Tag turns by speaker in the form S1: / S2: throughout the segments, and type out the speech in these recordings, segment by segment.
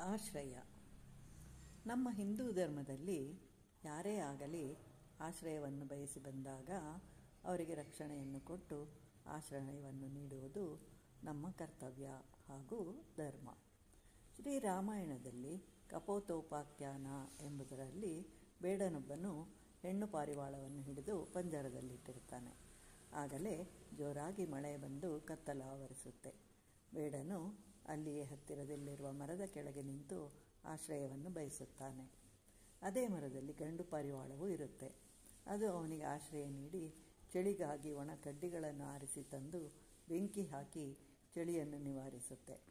S1: ಆಶ್ರಯ. ನಮ್ಮ ಹಿಂದೂ ಧರ್ಮದಲ್ಲಿ ಯಾರೇ ಆಗಲಿ ಆಶ್ರಯವನ್ನು ಬಯಸಿ ಬಂದಾಗ ಅವರಿಗೆ ರಕ್ಷಣೆಯನ್ನು ಕೊಟ್ಟು ಆಶ್ರಯವನ್ನು ನೀಡುವುದು ನಮ್ಮ ಕರ್ತವ್ಯ ಹಾಗೂ ಧರ್ಮ. ಶ್ರೀರಾಮಾಯಣದಲ್ಲಿ ಕಪೋತೋಪಾಖ್ಯಾನ ಎಂಬುದರಲ್ಲಿ ಬೇಡನೊಬ್ಬನು ಹೆಣ್ಣು ಪಾರಿವಾಳವನ್ನು ಹಿಡಿದು ಪಂಜರದಲ್ಲಿಟ್ಟಿರ್ತಾನೆ. ಆಗಲೇ ಜೋರಾಗಿ ಮಳೆ ಬಂದು ಕತ್ತಲು ಆವರಿಸುತ್ತೆ. ಬೇಡನು ಅಲ್ಲಿಯೇ ಹತ್ತಿರದಲ್ಲಿರುವ ಮರದ ಕೆಳಗೆ ನಿಂತು ಆಶ್ರಯವನ್ನು ಬಯಸುತ್ತಾನೆ. ಅದೇ ಮರದಲ್ಲಿ ಗಂಡು ಪಾರಿವಾಳವೂ ಇರುತ್ತೆ. ಅದು ಅವನಿಗೆ ಆಶ್ರಯ ನೀಡಿ ಚಳಿಗಾಗಿ ಒಣ ಕಡ್ಡಿಗಳನ್ನು ಆರಿಸಿ ತಂದು ಬೆಂಕಿ ಹಾಕಿ ಚಳಿಯನ್ನು ನಿವಾರಿಸುತ್ತೆ.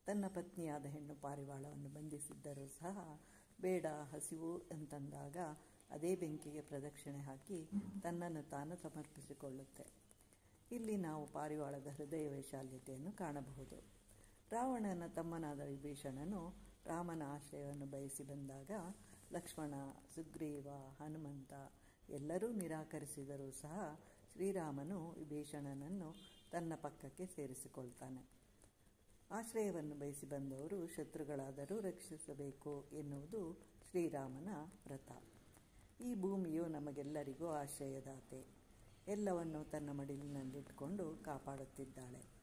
S1: ತನ್ನ ಪತ್ನಿಯಾದ ಹೆಣ್ಣು ಪಾರಿವಾಳವನ್ನು ಬಂಧಿಸಿದ್ದರೂ ಸಹ ಬೇಡ ಹಸಿವು ಅಂತಂದಾಗ ಅದೇ ಬೆಂಕಿಗೆ ಪ್ರದಕ್ಷಿಣೆ ಹಾಕಿ ತನ್ನನ್ನು ತಾನು ಸಮರ್ಪಿಸಿಕೊಳ್ಳುತ್ತೆ. ಇಲ್ಲಿ ನಾವು ಪಾರಿವಾಳದ ಹೃದಯ ವೈಶಾಲ್ಯತೆಯನ್ನು ಕಾಣಬಹುದು. ರಾವಣನ ತಮ್ಮನಾದ ವಿಭೀಷಣನು ರಾಮನ ಆಶ್ರಯವನ್ನು ಬಯಸಿ ಬಂದಾಗ ಲಕ್ಷ್ಮಣ, ಸುಗ್ರೀವ, ಹನುಮಂತ ಎಲ್ಲರೂ ನಿರಾಕರಿಸಿದರೂ ಸಹ ಶ್ರೀರಾಮನು ವಿಭೀಷಣನನ್ನು ತನ್ನ ಪಕ್ಕಕ್ಕೆ ಸೇರಿಸಿಕೊಳ್ತಾನೆ. ಆಶ್ರಯವನ್ನು ಬಯಸಿ ಬಂದವರು ಶತ್ರುಗಳಾದರೂ ರಕ್ಷಿಸಬೇಕು ಎನ್ನುವುದು ಶ್ರೀರಾಮನ ವ್ರತ. ಈ ಭೂಮಿಯು ನಮಗೆಲ್ಲರಿಗೂ ಆಶ್ರಯದಾತೆ. ಎಲ್ಲವನ್ನು ತನ್ನ ಮಡಿಲಿನಲ್ಲಿಟ್ಟುಕೊಂಡು ಕಾಪಾಡುತ್ತಿದ್ದಾಳೆ.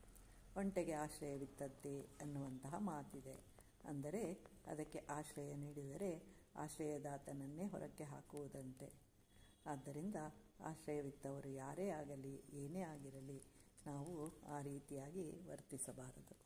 S1: ಒಂಟೆಗೆ ಆಶ್ರಯವಿತ್ತದ್ದೇ ಅನ್ನುವಂತಹ ಮಾತಿದೆ. ಅಂದರೆ ಅದಕ್ಕೆ ಆಶ್ರಯ ನೀಡಿದರೆ ಆಶ್ರಯದಾತನನ್ನೇ ಹೊರಕ್ಕೆ ಹಾಕುವುದಂತೆ. ಆದ್ದರಿಂದ ಆಶ್ರಯವಿತ್ತವರು ಯಾರೇ ಆಗಲಿ ಏನೇ ಆಗಿರಲಿ ನಾವು ಆ ರೀತಿಯಾಗಿ ವರ್ತಿಸಬಾರದು.